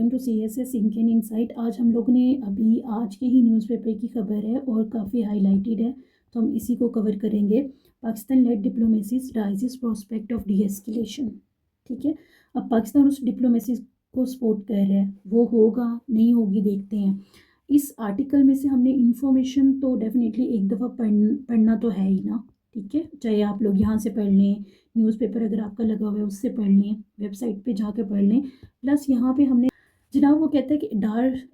Welcome to CSS ink and insight. आज हम लोग ने अभी आज के ही न्यूज़पेपर की खबर है और काफ़ी हाईलाइटेड है, तो हम इसी को कवर करेंगे। Pakistan led diplomacy's raises prospect of de escalation. ठीक है, अब पाकिस्तान उस डिप्लोमेसी को सपोर्ट कर रहा है, वो होगा नहीं होगी देखते हैं। इस आर्टिकल में से हमने इंफॉर्मेशन तो डेफिनेटली एक दफ़ा पढ़ना तो है ही ना। ठीक है, चाहे आप लोग यहाँ से पढ़ लें, न्यूज़पेपर अगर आपका लगा हुआ है उससे पढ़ लें, वेबसाइट पे जाकर पढ़ लें। प्लस यहाँ पे हमने जनाब वो कहता है कि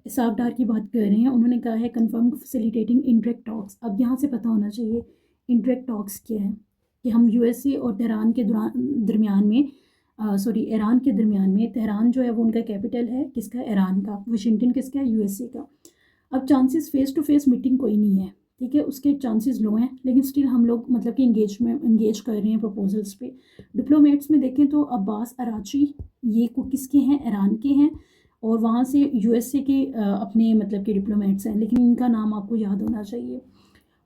इसाक डार की बात कर रहे हैं। उन्होंने कहा है कन्फर्म फैसिलिटेटिंग इंटरेक्ट टॉक्स। अब यहाँ से पता होना चाहिए इंटरेक्ट टॉक्स क्या है, कि हम USA और तेहरान के दरमियान में ईरान के दरमियान में, तेहरान जो है वो उनका कैपिटल है किसका, ईरान का। वाशिंगटन किसका है, USA का। अब chances face to face meeting कोई नहीं है, ठीक है, उसके चांसेस लो हैं, लेकिन स्टिल हम लोग मतलब कि इंगेज कर रहे हैं प्रपोजल्स पे। डिप्लोमेट्स में देखें तो अब्बास अराची, ये को किसके हैं, ईरान के हैं, और वहाँ से USA के अपने मतलब के डिप्लोमेट्स हैं, लेकिन इनका नाम आपको याद होना चाहिए।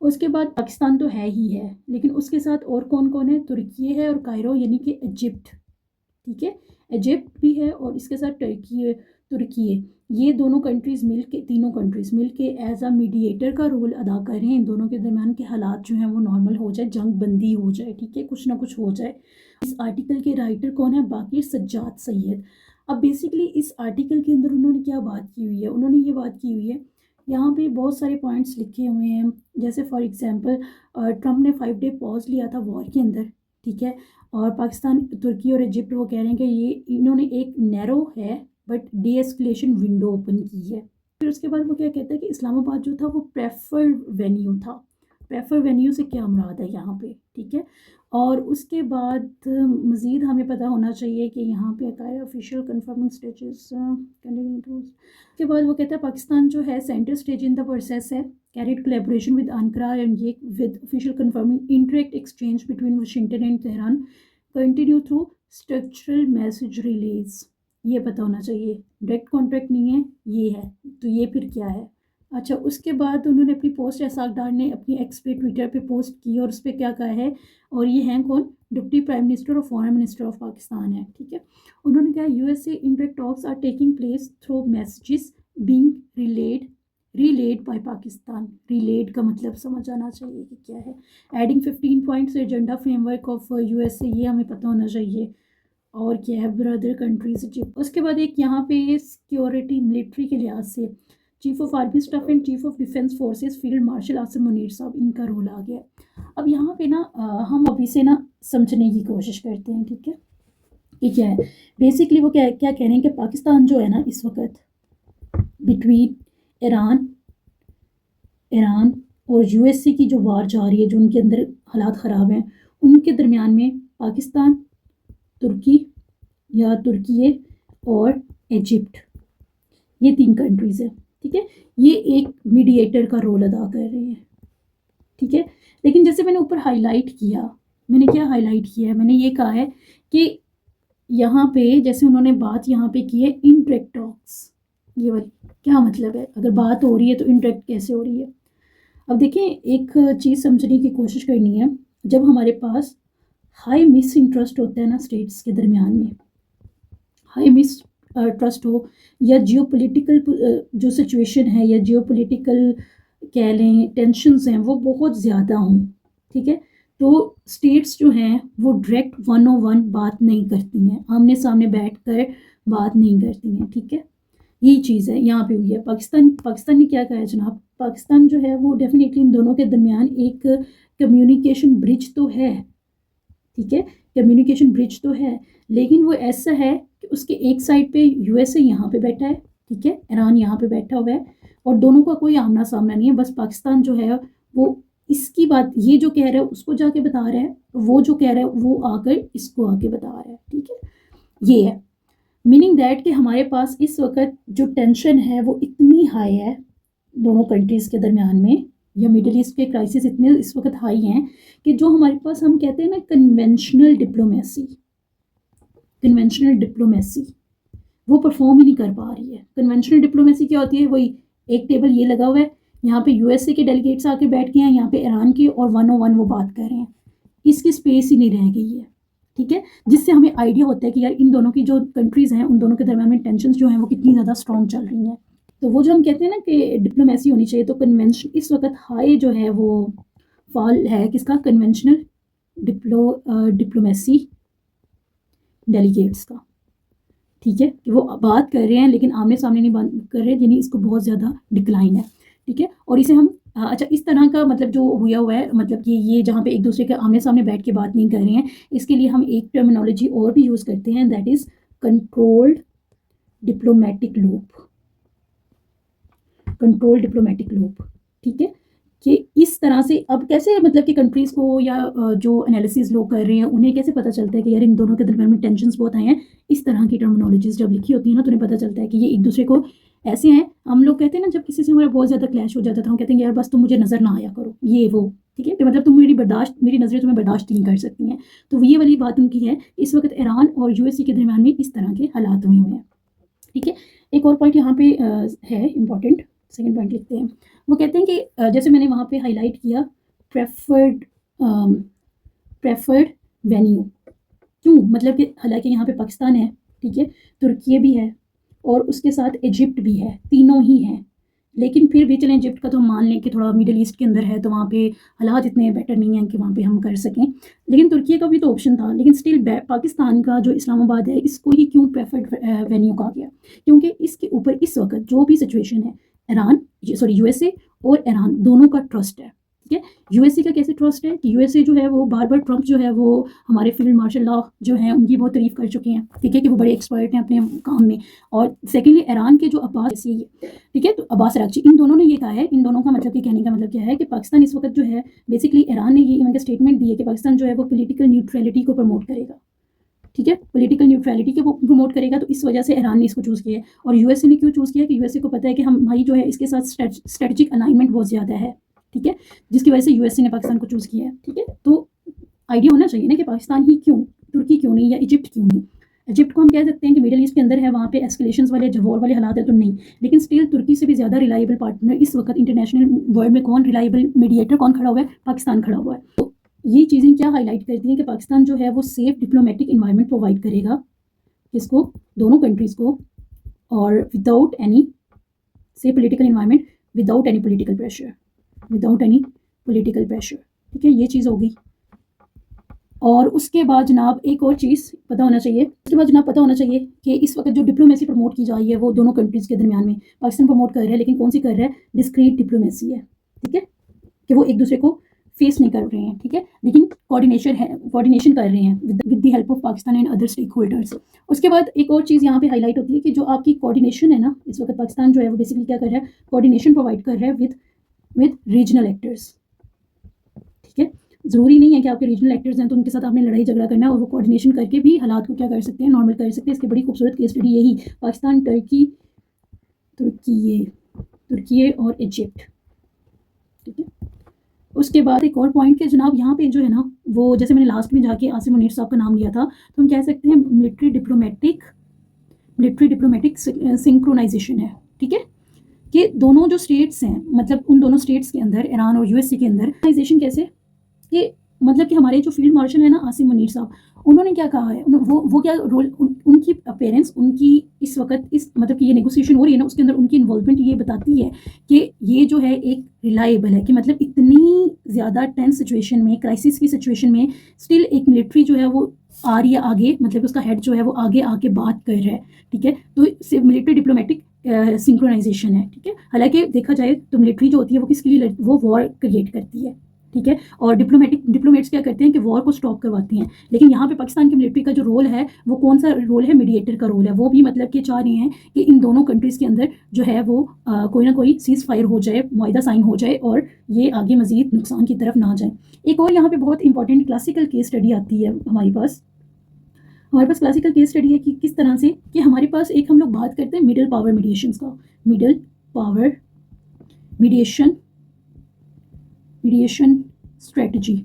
उसके बाद पाकिस्तान तो है ही है, लेकिन उसके साथ और कौन कौन है, तुर्की है और कायरो यानी कि इजिप्ट। ठीक है, इजिप्ट भी है और इसके साथ तुर्की है। ये दोनों कंट्रीज़ तीनों कंट्रीज़ मिल के एज अ मीडिएटर का रोल अदा कर रहे हैं। इन दोनों के दरमियान के हालात जो हैं वो नॉर्मल हो जाए, जंग बंदी हो जाए, ठीक है, कुछ ना कुछ हो जाए। इस आर्टिकल के राइटर कौन है, बाकी सज्जाद सैयद। अब बेसिकली इस आर्टिकल के अंदर उन्होंने क्या बात की हुई है, उन्होंने ये बात की हुई है, यहाँ पे बहुत सारे पॉइंट्स लिखे हुए हैं। जैसे फॉर एग्जांपल ट्रम्प ने 5 डे पॉज लिया था वॉर के अंदर, ठीक है, और पाकिस्तान, तुर्की और इजिप्ट वो कह रहे हैं कि ये इन्होंने एक नैरो है but D escalation window open की है। फिर उसके बाद वो क्या कहता है कि इस्लामाबाद जो था वो प्रेफर्ड वेन्यू था। प्रेफर वेन्यू से क्या मुराद है यहाँ पे, ठीक है। और उसके बाद मज़ीद हमें पता होना चाहिए कि यहाँ पे अकाया ऑफिशियल कन्फर्मिंग स्टेजेस कंटिन्यू। उसके बाद वो कहता है पाकिस्तान जो है centre stage in the process है, carried collaboration with Ankara and ये with official confirming interact exchange between Washington and Tehran continue through structural message release. ये पता होना चाहिए, डायरेक्ट कॉन्ट्रैक्ट नहीं है, ये है, तो ये फिर क्या है। अच्छा, उसके बाद उन्होंने अपनी पोस्ट, इसाक डार ने अपनी एक्स पे ट्विटर पे पोस्ट की और उस पर क्या कहा है, और ये हैं कौन, डिप्टी प्राइम मिनिस्टर और फॉरेन मिनिस्टर ऑफ पाकिस्तान है, ठीक है। उन्होंने कहा USA interact talks are taking place through messages being relayed by Pakistan. Relayed का मतलब समझ आना चाहिए कि क्या है। Adding 15 points agenda framework of USA, ये हमें पता होना चाहिए। और क्या है, ब्रदर कंट्रीज। उसके बाद एक यहाँ पे सिक्योरिटी मिलिट्री के लिहाज से chief of army staff and chief of defence forces field marshal Asim Munir साहब, इनका रोल आ गया। अब यहाँ पे ना हम अभी से ना समझने की कोशिश करते हैं, ठीक है, कि क्या है। बेसिकली वो क्या क्या कह रहे हैं कि पाकिस्तान जो है ना इस वक्त बिटवीन ईरान और USA की जो वार जा रही है, जो उनके अंदर हालात ख़राब हैं, उनके दरमियान में पाकिस्तान, तुर्की या तुर्की और इजिप्ट, ये 3 कंट्रीज़ हैं, ठीक है। ये एक मीडिएटर का रोल अदा कर रहे हैं, ठीक है। लेकिन जैसे मैंने ऊपर हाईलाइट किया, मैंने क्या हाईलाइट किया है, मैंने ये कहा है कि यहाँ पे जैसे उन्होंने बात यहाँ पे की है इंटरेक्ट टॉक्स, ये वाली क्या मतलब है, अगर बात हो रही है तो इंटरेक्ट कैसे हो रही है। अब देखें, एक चीज़ समझने की कोशिश करनी है। जब हमारे पास हाई मिस इंटरेस्ट होता है ना स्टेट्स के दरमियान में, हाई मिस ट्रस्ट हो, या जियोपॉलिटिकल जो सिचुएशन है, या जियोपॉलिटिकल कह लें टेंशन्स हैं वो बहुत ज़्यादा हों, ठीक है, तो स्टेट्स जो हैं वो डायरेक्ट 101 बात नहीं करती हैं, आमने सामने बैठकर बात नहीं करती हैं, ठीक है। यही चीज़ है यहाँ पे हुई है। पाकिस्तान ने क्या कहा है जनाब, पाकिस्तान जो है वो डेफिनेटली इन दोनों के दरमियान एक कम्युनिकेशन ब्रिज तो है, ठीक है, कम्युनिकेशन ब्रिज तो है, लेकिन वो ऐसा है कि उसके एक साइड पे USA यहाँ पे बैठा है, ठीक है, ईरान यहाँ पे बैठा हुआ है, और दोनों का कोई आमना सामना नहीं है। बस पाकिस्तान जो है वो इसकी बात, ये जो कह रहा है उसको जाके बता रहा है, वो जो कह रहा है वो आकर इसको आके बता रहा है, ठीक है। ये है मीनिंग दैट कि हमारे पास इस वक्त जो टेंशन है वो इतनी हाई है दोनों कंट्रीज़ के दरमियान में, या मिडिल ईस्ट के क्राइसिस इतने इस वक्त हाई हैं कि जो हमारे पास, हम कहते हैं ना कन्वेंशनल डिप्लोमेसी वो परफॉर्म ही नहीं कर पा रही है। कन्वेंशनल डिप्लोमेसी क्या होती है, वही एक टेबल ये लगा हुआ है, यहाँ पे USA के डेलीगेट्स आके बैठ गए हैं, यहाँ पे ईरान के, और 101 वो बात कर रहे हैं, इसकी स्पेस ही नहीं रह गई है। ठीक है, जिससे हमें आइडिया होता है कि यार इन दोनों की जो कंट्रीज़ हैं उन दोनों के दरम्यान में टेंशन्स जो हैं वो कितनी ज़्यादा स्ट्रॉन्ग चल रही हैं। तो वो जो हम कहते हैं ना कि डिप्लोमेसी होनी चाहिए, तो कन्वेंशन इस वक्त हाई जो है वो फॉल है किसका, कन्वेंशनल डिप्लोमेसी डेलीगेट्स का। ठीक है, कि वो बात कर रहे हैं लेकिन आमने सामने नहीं बात कर रहे, यानी इसको बहुत ज़्यादा डिक्लाइन है। ठीक है, और इसे हम अच्छा इस तरह का मतलब जो हुआ है, मतलब कि ये जहाँ पे एक दूसरे के आमने सामने बैठ के बात नहीं कर रहे हैं, इसके लिए हम एक टर्मिनोलॉजी और भी यूज़ करते हैं, that is controlled diplomatic loop. Control diplomatic loop. ठीक है, कि इस तरह से अब कैसे मतलब कि कंट्रीज़ को या जो एनालिसिस लोग कर रहे हैं उन्हें कैसे पता चलता है कि यार इन दोनों के दरम्यान में टेंशन्स बहुत आए हैं। इस तरह की टर्मिनोलॉजीज जब लिखी होती है ना तो उन्हें पता चलता है कि ये एक दूसरे को ऐसे हैं। हम लोग कहते हैं ना जब किसी से हमारा बहुत ज़्यादा क्लैश हो जाता था, हम कहते हैं यार बस तुम मुझे नज़र ना आया करो, ये वो। ठीक है, कि मतलब तुम मेरी नज़रें तुम्हें बर्दाश्त नहीं कर सकती हैं। तो ये वाली बात उनकी है। इस वक्त ईरान और यूएसए के दरम्यान में इस तरह के हालात हुए हैं। ठीक है, एक और पॉइंट यहाँ पे है इम्पॉर्टेंट, सेकेंड पॉइंट लिखते हैं। वो कहते हैं कि जैसे मैंने वहाँ पे हाईलाइट किया प्रेफर्ड वेन्यू। क्यों, मतलब कि हालांकि यहाँ पे पाकिस्तान है, ठीक है, तुर्की भी है और उसके साथ इजिप्ट भी है, तीनों ही हैं। लेकिन फिर भी चलें इजिप्ट का तो हम मान लें कि थोड़ा मिडिल ईस्ट के अंदर है तो वहाँ पे हालात इतने बेटर नहीं हैं कि वहाँ पे हम कर सकें। लेकिन तुर्की का भी तो ऑप्शन था, लेकिन स्टिल पाकिस्तान का जो इस्लामाबाद है इसको ही क्यों प्रेफर्ड वेन्यू कहा गया, क्योंकि इसके ऊपर इस वक्त जो भी सिचुएशन है यूएसए और ईरान दोनों का ट्रस्ट है। ठीक है, यूएसए का कैसे ट्रस्ट है कि यूएसए जो है वो बार बार ट्रम्प जो है वो हमारे फील्ड मार्शल लॉ जो है उनकी बहुत तारीफ कर चुके हैं। ठीक है, कि वो बड़े एक्सपर्ट हैं अपने काम में। और सेकेंडली ईरान के जो अब्बास है, ठीक है, तो अब्बास अरागची, इन दोनों ने ये कहा है, इन दोनों का मतलब ये कहने का मतलब क्या है कि पाकिस्तान इस वक्त जो है बेसिकली ईरान ने ये इनका स्टेटमेंट दी है कि पाकिस्तान जो है वो पोलिटिकल न्यूट्रलिटी को प्रमोट करेगा। ठीक है, पॉलिटिकल न्यूट्रलिटी के वो प्रमोट करेगा, तो इस वजह से ईरान ने इसको चूज़ किया है। और यूएसए ने क्यों चूज़ किया कि यूएसए को पता है कि हमारी जो है इसके साथ स्ट्रेटजिक अलाइनमेंट बहुत ज़्यादा है। ठीक है, जिसकी वजह से यूएसए ने पाकिस्तान को चूज़ किया है। ठीक है, तो आइडिया होना चाहिए ना कि पाकिस्तान ही क्यों, तुर्की क्यों नहीं, या इजिप्ट क्यों नहीं। इजिप्ट को हम कह सकते हैं कि मिडिल ईस्ट के अंदर है, वहाँ पे एस्केलेशन वाले जो वॉर वाले हालात है तो नहीं, लेकिन स्टिल तुर्की से भी ज़्यादा रिलायबल पार्टनर इस वक्त इंटरनेशनल वर्ल्ड में कौन रिलायबल मीडिएटर कौन खड़ा हुआ है, पाकिस्तान खड़ा हुआ है। तो ये चीज़ें क्या हाईलाइट करती हैं कि पाकिस्तान जो है वो सेफ डिप्लोमेटिक इन्वायरमेंट प्रोवाइड करेगा किसको, दोनों कंट्रीज़ को, और विदाउट एनी से political environment, without any political pressure. ठीक है, ये चीज़ होगी। और उसके बाद जनाब एक और चीज़ पता होना चाहिए, कि इस वक्त जो डिप्लोमेसी प्रमोट की जा रही है वो दोनों कंट्रीज़ के दरमियान में पाकिस्तान प्रमोट कर रहा है, लेकिन कौन सी कर रहा है, डिस्क्रीट डिप्लोमेसी है। ठीक है, कि वो एक दूसरे को फेस नहीं कर रहे हैं। ठीक है, लेकिन कोऑर्डिनेशन कर रहे हैं with the help of Pakistan and other stake holders. उसके बाद एक और चीज़ यहाँ पे हाईलाइट होती है कि जो आपकी कोऑर्डिनेशन है ना, इस वक्त पाकिस्तान जो है वो बेसिकली क्या कर रहा है, कोऑर्डिनेशन प्रोवाइड कर रहा है विद रीजनल एक्टर्स। ठीक है, ज़रूरी नहीं है कि आपके रीजनल एक्टर्स हैं तो उनके साथ आपने लड़ाई झगड़ा करना है, और वो कोऑर्डिनेशन करके भी हालात को क्या कर सकते हैं, नॉर्मल कर सकते हैं। इसकी बड़ी खूबसूरत केस स्टडी यही पाकिस्तान, तुर्की और इजिप्ट। ठीक है, उसके बाद एक और पॉइंट के जनाब यहाँ पे जो है ना वो जैसे मैंने लास्ट में जाके आसिम मुनीर साहब का नाम लिया था, तो हम कह सकते हैं मिलिट्री डिप्लोमेटिक सिंक्रोनाइजेशन है। ठीक है, कि दोनों जो स्टेट्स हैं, मतलब उन दोनों स्टेट्स के अंदर ईरान और यूएसए के अंदर सिंक्रोनाइजेशन कैसे, कि मतलब कि हमारे जो फील्ड मार्शल है ना आसिम मुनीर साहब, उन्होंने क्या कहा है, वो क्या रोल उनकी अपेरेंस, उनकी इस वक्त इस मतलब कि ये नेगोशिएशन हो रही है ना उसके अंदर उनकी इन्वॉल्वमेंट ये बताती है कि ये जो है एक रिलायबल है, कि मतलब इतनी ज़्यादा टेंस सिचुएशन में, क्राइसिस की सिचुएशन में स्टिल एक मिलिट्री जो है वो आ रही है आगे, मतलब उसका हेड जो है वो आगे आके बात कर रहा है। ठीक है, तो मिलिट्री डिप्लोमेटिक सिंक्रोनाइजेशन है। ठीक है, हालांकि देखा जाए तो मिलिट्री जो होती है वो किसके लिए, वो वॉर क्रिएट करती है। ठीक है, और डिप्लोमेट्स क्या करते हैं कि वॉर को स्टॉप करवाते हैं। लेकिन यहाँ पे पाकिस्तान की मिलिट्री का जो रोल है वो कौन सा रोल है, मीडिएटर का रोल है। वो भी मतलब कि चाह रहे हैं कि इन दोनों कंट्रीज़ के अंदर जो है वो कोई ना कोई सीज़ फायर हो जाए, मुआहिदा साइन हो जाए और ये आगे मज़ीद नुकसान की तरफ ना जाए। एक और यहाँ पे बहुत इंपॉर्टेंट क्लासिकल केस स्टडी आती है हमारे पास क्लासिकल केस स्टडी है कि किस तरह से, कि हमारे पास एक हम लोग बात करते हैं मिडल पावर मीडिएशन का, मिडल पावर मीडिएशन स्ट्रेटजी।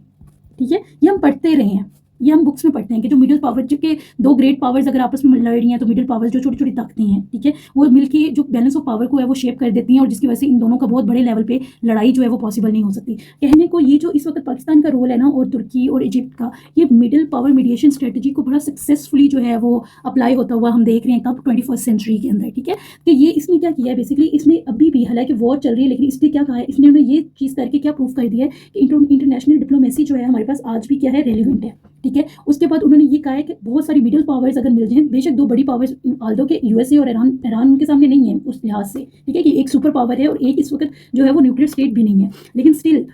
ठीक है, ये हम पढ़ते रहे हैं। ये हम बुक्स में पढ़ते हैं कि जो मिडिल पावर के दो ग्रेट पावर्स अगर आपस में लड़ रही हैं तो मिडिल पावर्स जो छोटी छोटी ताकतें हैं, ठीक है, वो मिलके जो बैलेंस ऑफ पावर को है वो शेप कर देती हैं और जिसकी वजह से इन दोनों का बहुत बड़े लेवल पे लड़ाई जो है वो पॉसिबल नहीं हो सकती। कहने को ये जो इस वक्त पाकिस्तान का रोल है ना और तुर्की और इजिप्ट का, ये मिडिल पावर मीडिएशन स्ट्रेटजी को बड़ा सक्सेसफुली जो है वो अप्लाई होता हुआ हम देख रहे हैं कब 21st सेंचुरी के अंदर, ठीक है। कि ये इसने क्या किया है बेसिकली, इसने अभी भी हालांकि वॉर चल रही है लेकिन इसने क्या कहा है, इसने ये चीज़ करके क्या प्रूव कर दिया है कि इंटरनेशनल डिप्लोमेसी जो है हमारे पास आज भी क्या है, रेलिवेंट है, ठीक है। उसके बाद उन्होंने ये कहा है कि बहुत सारी मिडिल पावर्स अगर मिल जाएं, बेशक दो बड़ी पावर्स आल्दो के यूएसए और ईरान उनके सामने नहीं है उस लिहाज से, ठीक है, कि एक सुपर पावर है और एक इस वक्त जो है वो न्यूक्लियर स्टेट भी नहीं है, लेकिन स्टिल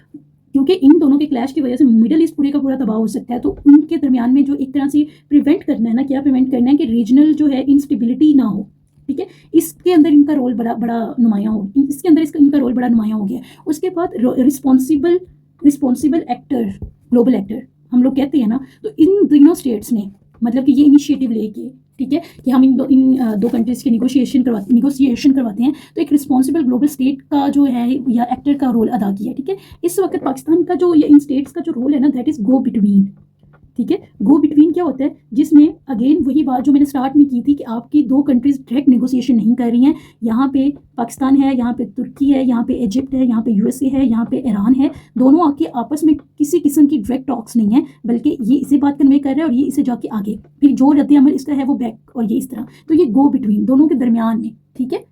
क्योंकि इन दोनों के क्लैश की वजह से मिडिल ईस्ट पूरे का पूरा तबाह हो सकता है, तो उनके दरमियान में जो एक तरह से प्रिवेंट करना है ना, क्या प्रिवेंट करना है कि रीजनल जो है इंस्टेबिलिटी ना हो, ठीक है। इसके अंदर इनका रोल बड़ा बड़ा नुमायाँ हो, इसके अंदर इनका रोल बड़ा नुमायाँ हो गया। उसके बाद रिस्पॉन्सिबल एक्टर, ग्लोबल एक्टर हम लोग कहते हैं ना, तो इन तीनों स्टेट्स ने मतलब कि ये इनिशिएटिव लेके, ठीक है, कि हम इन दो कंट्रीज़ की निगोशिएशन करवाते हैं, तो एक रिस्पॉन्सिबल ग्लोबल स्टेट का जो है या एक्टर का रोल अदा किया, ठीक है। इस वक्त पाकिस्तान का जो या इन स्टेट्स का जो रोल है ना, दैट इज़ गो बिटवीन, ठीक है। गो बिटवीन क्या होता है, जिसमें अगेन वही बात जो मैंने स्टार्ट में की थी कि आपकी दो कंट्रीज डायरेक्ट नेगोशिएशन नहीं कर रही हैं, यहाँ पे पाकिस्तान है, यहाँ पे तुर्की है, यहाँ पे इजिप्ट है, यहाँ पे यूएसए है, यहाँ पे ईरान है, दोनों आके आपस में किसी किस्म की डायरेक्ट टॉक्स नहीं है, बल्कि ये इसे बात कन्वे कर रहे हैं और ये इसे जाके आगे फिर जो रद्द अमल इसका है वो बैक, और ये इस तरह, तो ये गो बिटवीन दोनों के दरमियान में, ठीक है।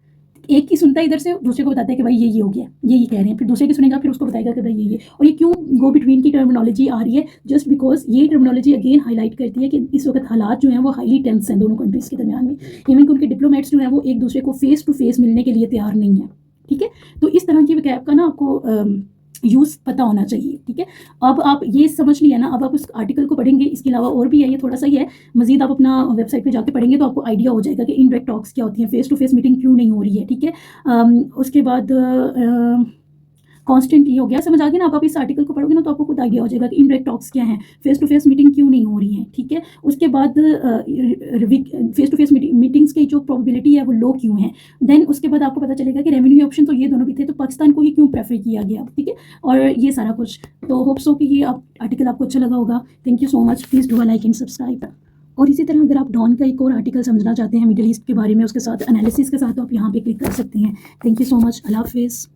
एक की सुनता है इधर से, दूसरे को बताता है कि भाई ये हो गया, ये कह रहे हैं, फिर दूसरे की सुनेगा, फिर उसको बताएगा कि भाई ये। और ये क्यों गो बिटवीन की टर्मिनोलॉजी आ रही है, जस्ट बिकॉज ये टर्मिनोलॉजी अगेन हाईलाइट करती है कि इस वक्त हालात जो हैं वो हाईली टेंस हैं दोनों कंट्रीज़ के दरमियान में, इवन कि उनके डिप्लोमेट्स जो हैं वो एक दूसरे को फेस टू फेस मिलने के लिए तैयार नहीं है, ठीक है। तो इस तरह की वैकैप का ना आपको यूज़ पता होना चाहिए, ठीक है। अब आप ये समझ लिया ना, अब आप उस आर्टिकल को पढ़ेंगे, इसके अलावा और भी है, ये थोड़ा सा ही है, मजीद आप अपना वेबसाइट पे जाके पढ़ेंगे तो आपको आइडिया हो जाएगा कि इनडायरेक्ट टॉक्स क्या होती हैं, फेस टू फेस मीटिंग क्यों नहीं हो रही है, ठीक है। उसके बाद कॉन्स्टेंट ये हो गया, समझ आ गया ना। आप इस आर्टिकल को पढ़ोगे ना तो आपको खुद आइडिया हो जाएगा कि इनडायरेक्ट टॉक्स क्या हैं, फेस टू फेस मीटिंग क्यों नहीं हो रही है, ठीक है। उसके बाद फेस टू फेस मीटिंग्स की जो प्रोबेबिलिटी है वो लो क्यों है, देन उसके बाद आपको पता चलेगा कि रेवेन्यू ऑप्शन तो ये दोनों भी थे, तो पाकिस्तान को ही क्यों प्रेफर किया गया, ठीक है, और ये सारा कुछ। तो होप सो कि ये आर्टिकल आपको अच्छा लगा होगा। Thank you so much, please do like and subscribe. और इसी तरह अगर आप डॉन का एक और आर्टिकल समझना चाहते हैं मिडिल ईस्ट के बारे में, उसके साथ एनालिसिस के साथ, तो आप यहाँ पे क्लिक कर सकते हैं। थैंक यू सो मच, अल्लाह हाफिज़।